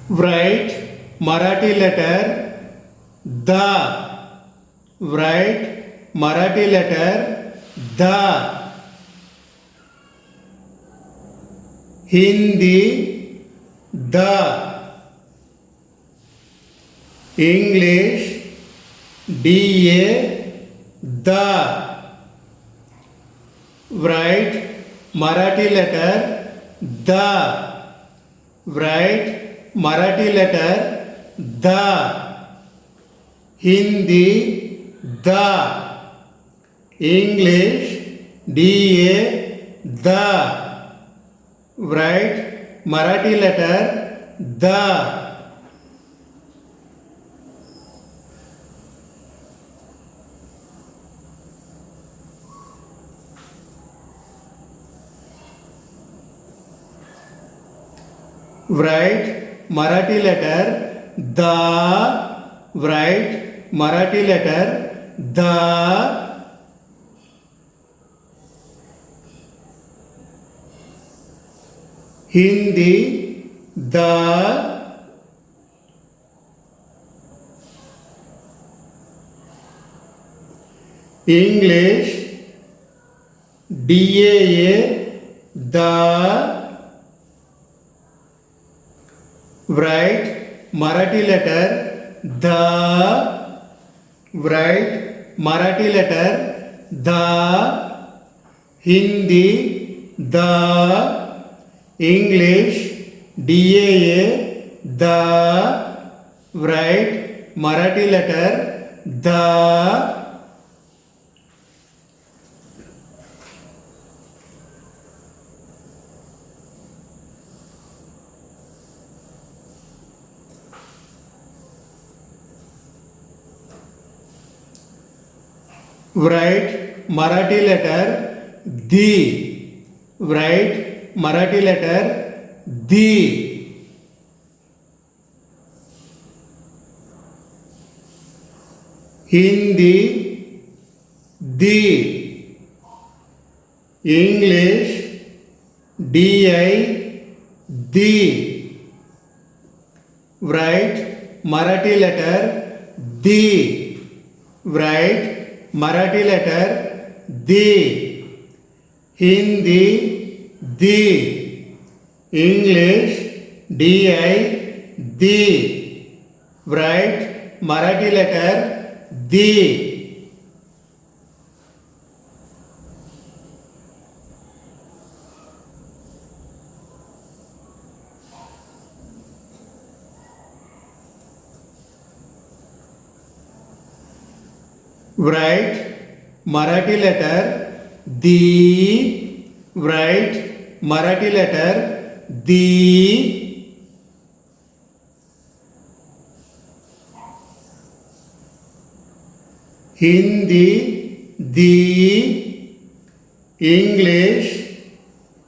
Write Marathi letter the. Write Marathi letter the. Hindi the. English da the. Write Marathi letter the. Write Marathi letter the. Hindi the. English da the. Write Marathi letter the. Write Marathi letter the. Write Marathi letter the. Hindi the. English daa the. Write Marathi letter the. Write Marathi letter the. Hindi the. English daa the. Write Marathi letter the. Write Marathi letter the. Write Marathi letter the. Hindi the. English di the. Write Marathi letter the. Write Marathi letter the. Hindi the. English di the. Write Marathi letter the. Write Marathi letter the. Write Marathi letter the. Hindi the. English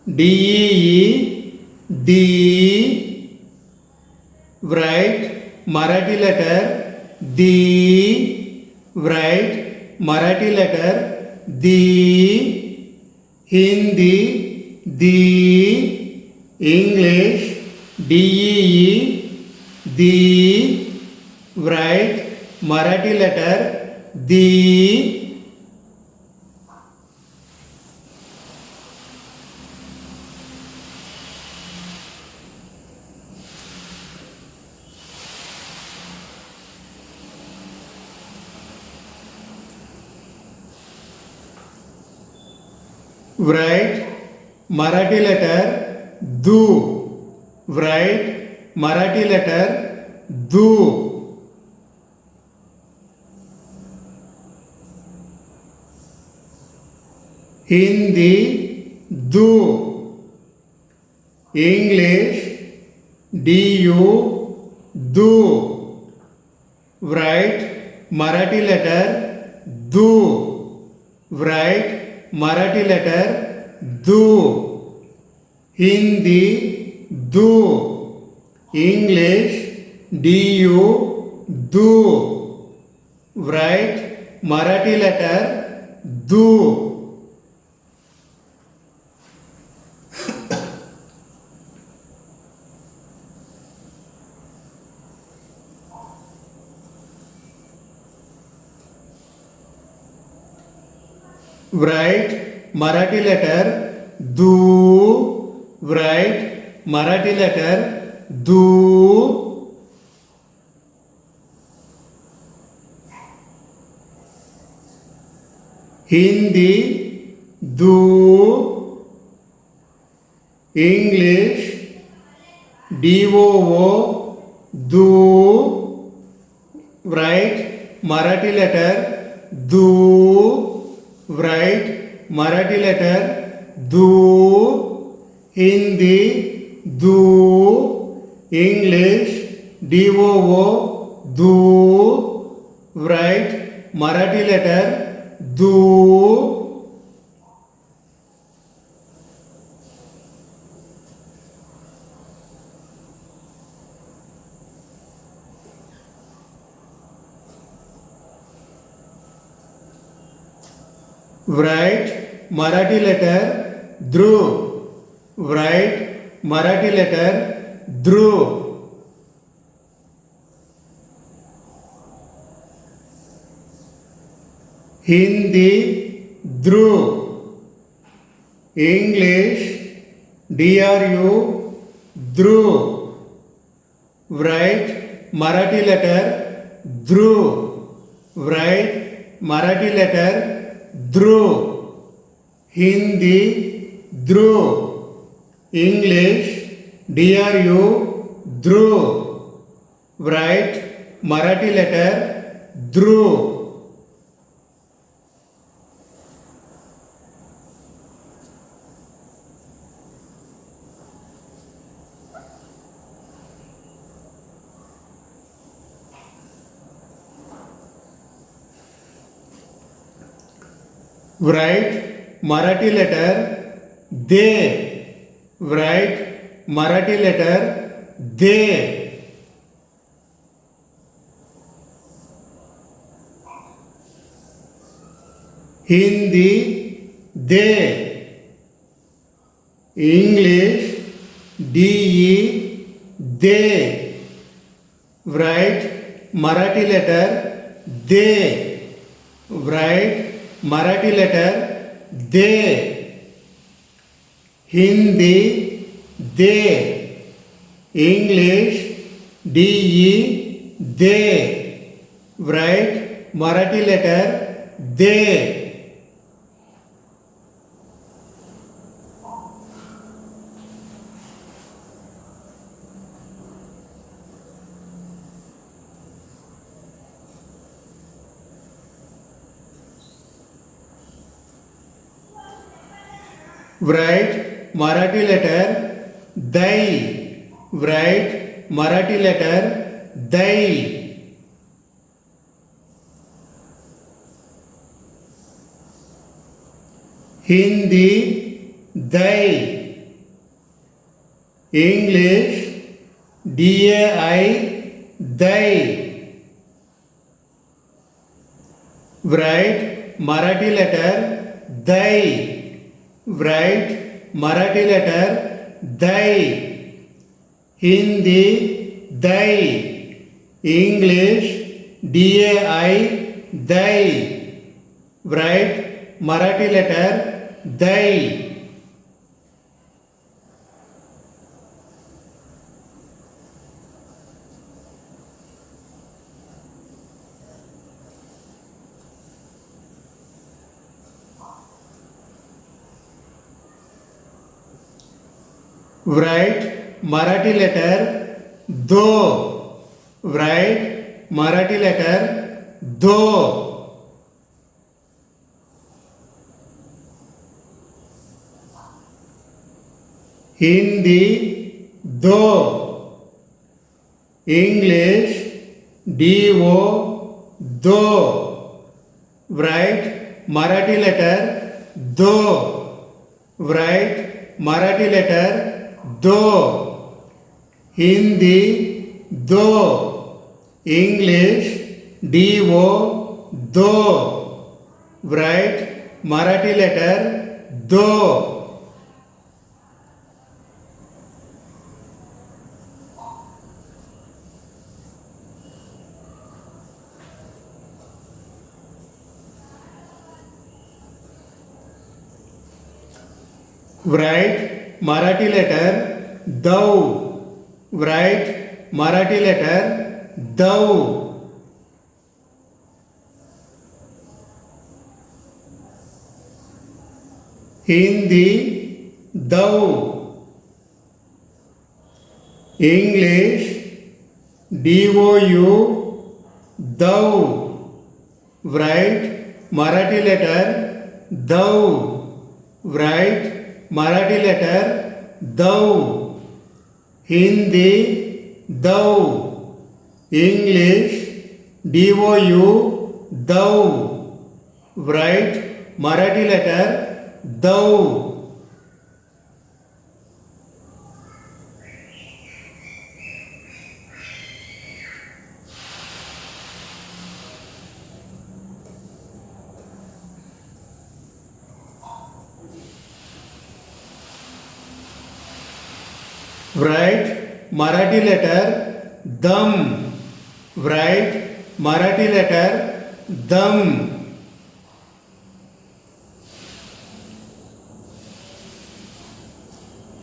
dee the. Write Marathi letter the. Write Marathi letter the. Hindi the. English dee the. Write Marathi letter the. Write Marathi letter do. Write Marathi letter do. Hindi do. English du do. Write Marathi letter do. Write Marathi letter do. Hindi do. English du do. Write Marathi letter do. write Marathi letter do, write Marathi letter do. Hindi do, English DOO do, write Marathi letter do, write Marathi letter do. Hindi do, English DOO do, write Marathi letter do. Write Marathi letter Dhruv. Write Marathi letter Dhruv. Hindi Dhruv. English DRU Dhruv. Write Marathi letter Dhruv. Write Marathi letter Dhruv. Hindi Dhruv. English DRU Dhruv. Write Marathi letter Dhruv. Write Marathi letter De. Write Marathi letter De. Hindi De. English DE De. Write Marathi letter De. Write Marathi letter De. Hindi De. English DE De. Write Marathi letter De. Write Marathi letter Dai. Write Marathi letter Dai. Hindi Dai. English DAI Dai. Write Marathi letter Dai. Write Marathi letter Dai. Hindi Dai. English DAI Dai. Write Marathi letter Dai. Write Marathi letter Do. Write Marathi letter Do. Hindi Do. English DO Do. Write Marathi letter Do. Write Marathi letter Do. Hindi Do. English DO Do. Write Marathi letter Do. write Marathi letter dau, write Marathi letter dau. Hindi dau, English dou, dau, write Marathi letter dau, write Marathi letter dau. Hindi dau, English dou, dau, write Marathi letter dau. Write Marathi letter dam, write Marathi letter dam.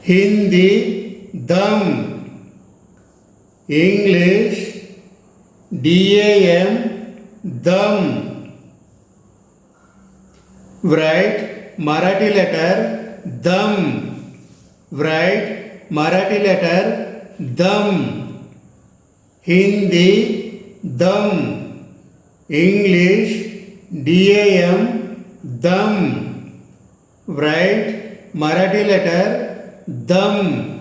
Hindi dam, English dam, dam, write Marathi letter dam, write Marathi letter dam. Hindi dam, English dam, dam, write Marathi letter dam.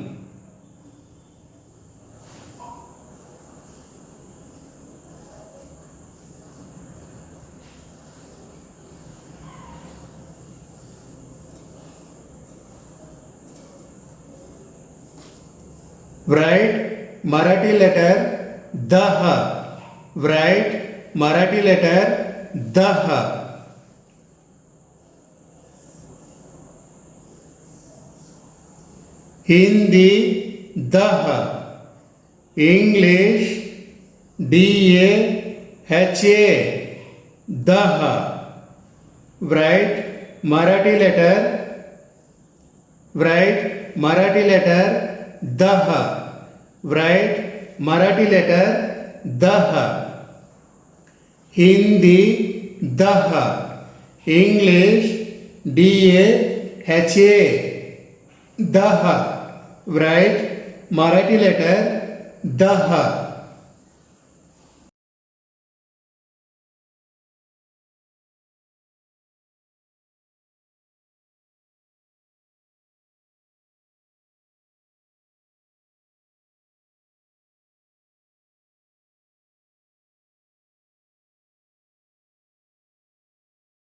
Write Marathi letter daha, write Marathi letter daha. Hindi daha, English daha, daha, write Marathi letter, write Marathi letter daha, write Marathi letter daha. Hindi daha, English daha, daha, write Marathi letter daha.